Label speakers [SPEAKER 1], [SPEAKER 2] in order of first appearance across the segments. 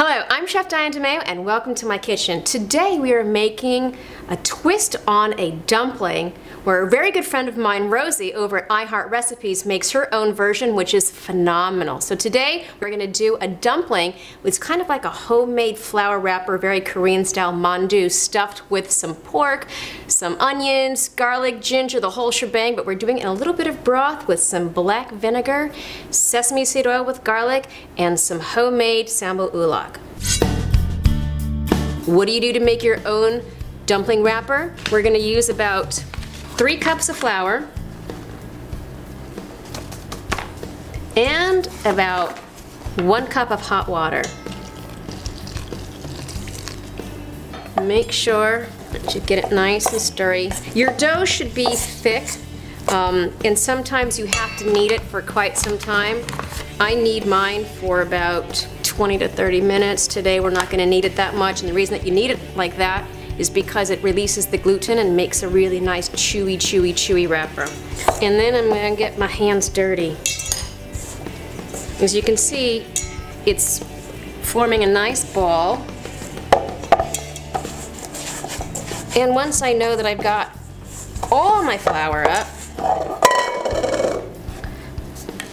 [SPEAKER 1] Hello, I'm Chef Diane DeMayo and welcome to my kitchen. Today we are making a twist on a dumpling where a very good friend of mine, Rosie, over at iHeart Recipes makes her own version, which is phenomenal. So today we're going to do a dumpling with kind of like a homemade flour wrapper, very Korean style mandu, stuffed with some pork, some onions, garlic, ginger, the whole shebang, but we're doing it in a little bit of broth with some black vinegar, sesame seed oil with garlic, and some homemade sambal ulak. What do you do to make your own dumpling wrapper? We're going to use about 3 cups of flour and about 1 cup of hot water. Make sure that you get it nice and stirry. Your dough should be thick, and sometimes you have to knead it for quite some time. I knead mine for about 20 to 30 minutes. Today we're not going to knead it that much, and the reason that you knead it like that is because it releases the gluten and makes a really nice chewy wrapper. And then I'm going to get my hands dirty. As you can see, it's forming a nice ball. And once I know that I've got all my flour up,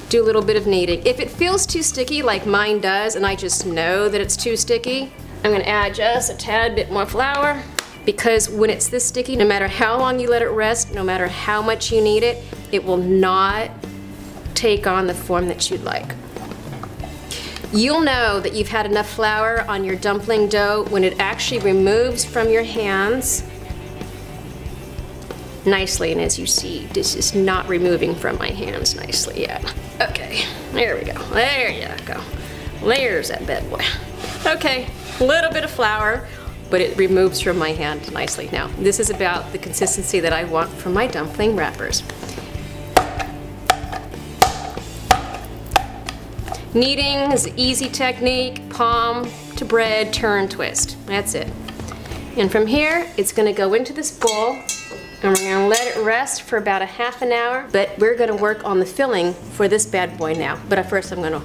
[SPEAKER 1] do a little bit of kneading. If it feels too sticky like mine does, and I just know that it's too sticky, I'm going to add just a tad bit more flour, because when it's this sticky, no matter how long you let it rest, no matter how much you knead it, it will not take on the form that you'd like. You'll know that you've had enough flour on your dumpling dough when it actually removes from your hands nicely, and as you see, this is not removing from my hands nicely yet. Okay, there we go. There you go. There's that bad boy. Okay, a little bit of flour, but it removes from my hand nicely. Now, this is about the consistency that I want for my dumpling wrappers. Kneading is an easy technique. Palm to bread, turn, twist. That's it. And from here, it's going to go into this bowl, and we're going to let it rest for about a half an hour, but we're going to work on the filling for this bad boy now. But first I'm going to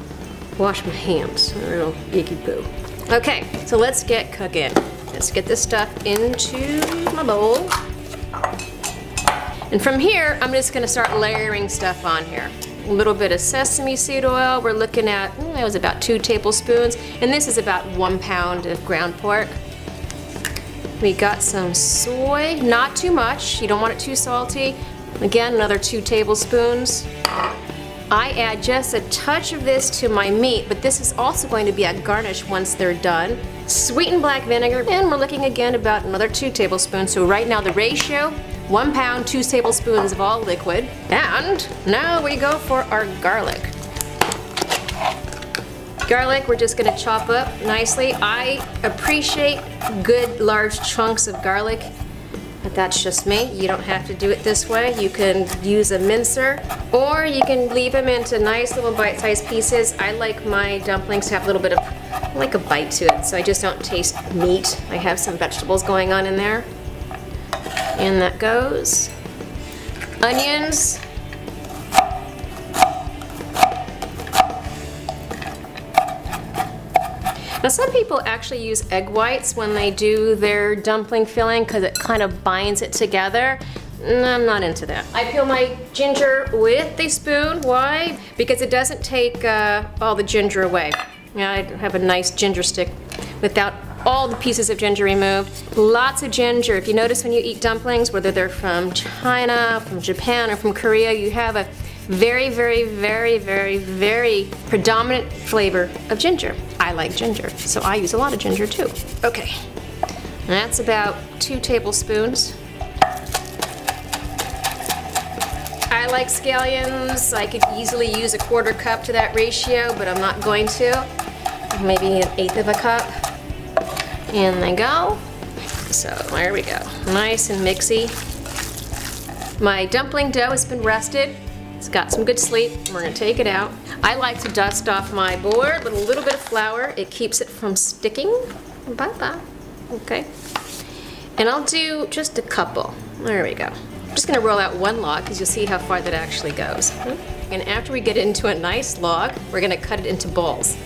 [SPEAKER 1] wash my hands. A little icky poo. Okay, so let's get cooking. Let's get this stuff into my bowl. And from here, I'm just going to start layering stuff on here. A little bit of sesame seed oil. We're looking at, that was about 2 tablespoons, and this is about 1 pound of ground pork. We got some soy, not too much. You don't want it too salty. Again, another 2 tablespoons. I add just a touch of this to my meat, but this is also going to be a garnish once they're done. Sweetened black vinegar, and we're looking again about another 2 tablespoons. So right now the ratio, 1 pound, 2 tablespoons of all liquid. And now we go for our garlic. Garlic, we're just going to chop up nicely. I appreciate good large chunks of garlic, but that's just me. You don't have to do it this way. You can use a mincer, or you can leave them into nice little bite-sized pieces. I like my dumplings to have a little bit of, like a bite to it, so I just don't taste meat. I have some vegetables going on in there. And that goes. Onions. Now some people actually use egg whites when they do their dumpling filling because it kind of binds it together. I'm not into that. I peel my ginger with a spoon. Why? Because it doesn't take all the ginger away. Yeah, I have a nice ginger stick without all the pieces of ginger removed. Lots of ginger. If you notice when you eat dumplings, whether they're from China, from Japan, or from Korea, you have a very predominant flavor of ginger. I like ginger, so I use a lot of ginger too. Okay, and that's about 2 tablespoons. I like scallions. I could easily use a 1/4 cup to that ratio, but I'm not going to. Maybe 1/8 of a cup. In they go. So there we go. Nice and mixy. My dumpling dough has been rested. It's got some good sleep. We're going to take it out. I like to dust off my board with a little bit of flour. It keeps it from sticking. Bye-bye. Okay. And I'll do just a couple. There we go. I'm just going to roll out 1 log because you'll see how far that actually goes. And after we get it into a nice log, we're going to cut it into balls.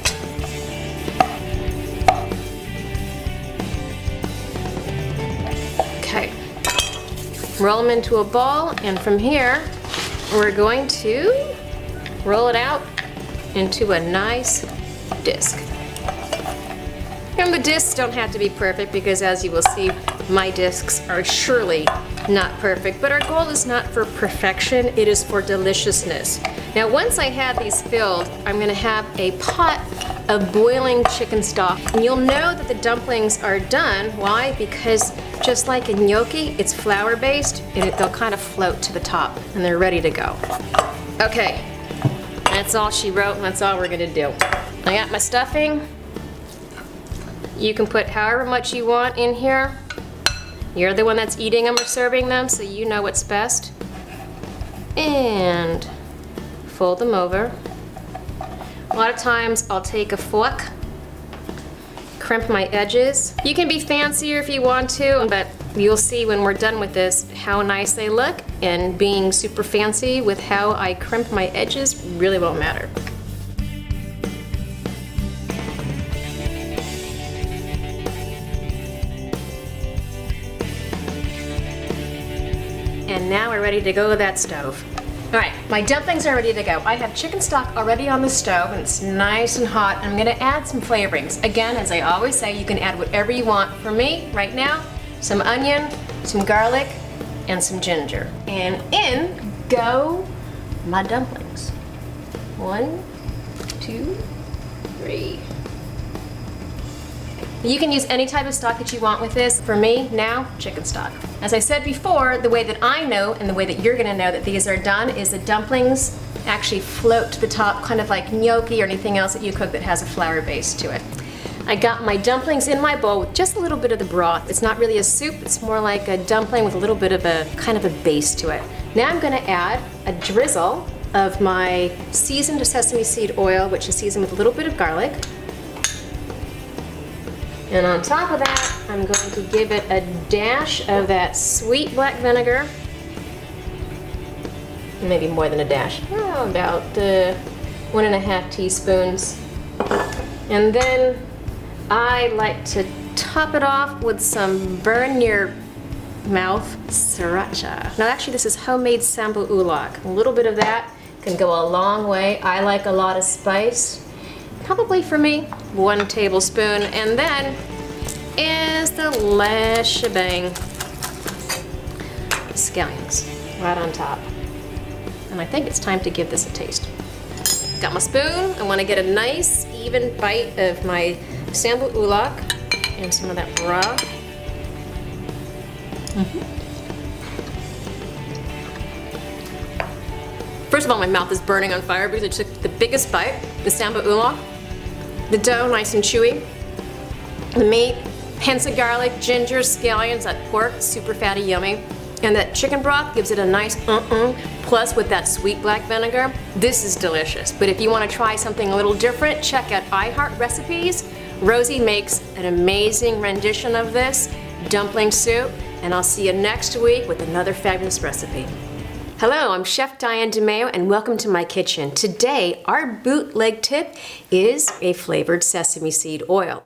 [SPEAKER 1] Roll them into a ball, and from here, we're going to roll it out into a nice disc. And the discs don't have to be perfect because, as you will see, my discs are surely not perfect, but our goal is not for perfection, it is for deliciousness. Now once I have these filled, I'm gonna have a pot of boiling chicken stock. And you'll know that the dumplings are done. Why? Because just like in gnocchi, it's flour based and they'll kind of float to the top and they're ready to go. Okay, that's all she wrote and that's all we're gonna do. I got my stuffing. You can put however much you want in here. You're the one that's eating them or serving them, so you know what's best. And fold them over. A lot of times I'll take a fork, crimp my edges. You can be fancier if you want to, but you'll see when we're done with this how nice they look, and being super fancy with how I crimp my edges really won't matter. And now we're ready to go to that stove. All right, my dumplings are ready to go. I have chicken stock already on the stove and it's nice and hot. I'm gonna add some flavorings. Again, as I always say, you can add whatever you want. For me, right now, some onion, some garlic, and some ginger. And in go my dumplings. 1, 2, 3. You can use any type of stock that you want with this. For me, now, chicken stock. As I said before, the way that I know and the way that you're gonna know that these are done is the dumplings actually float to the top, kind of like gnocchi or anything else that you cook that has a flour base to it. I got my dumplings in my bowl with just a little bit of the broth. It's not really a soup, it's more like a dumpling with a little bit of a kind of a base to it. Now I'm gonna add a drizzle of my seasoned sesame seed oil, which is seasoned with a little bit of garlic. And on top of that, I'm going to give it a dash of that sweet black vinegar. Maybe more than a dash. Oh, about 1½ teaspoons. And then I like to top it off with some burn your mouth sriracha. Now actually this is homemade sambu ulak. A little bit of that can go a long way. I like a lot of spice. Probably for me, 1 tablespoon, and then is the last shebang. Scallions right on top. And I think it's time to give this a taste. Got my spoon. I want to get a nice even bite of my sambu ulak and some of that broth. First of all, my mouth is burning on fire because I took the biggest bite, the sambu ulak. The dough nice and chewy. The meat, hints of garlic, ginger, scallions, that pork, super fatty, yummy. And that chicken broth gives it a nice plus with that sweet black vinegar. This is delicious. But if you want to try something a little different, check out iHeart Recipes. Rosie makes an amazing rendition of this dumpling soup, and I'll see you next week with another fabulous recipe. Hello, I'm Chef Diane DeMeo and welcome to my kitchen. Today, our bootleg tip is a flavored sesame seed oil.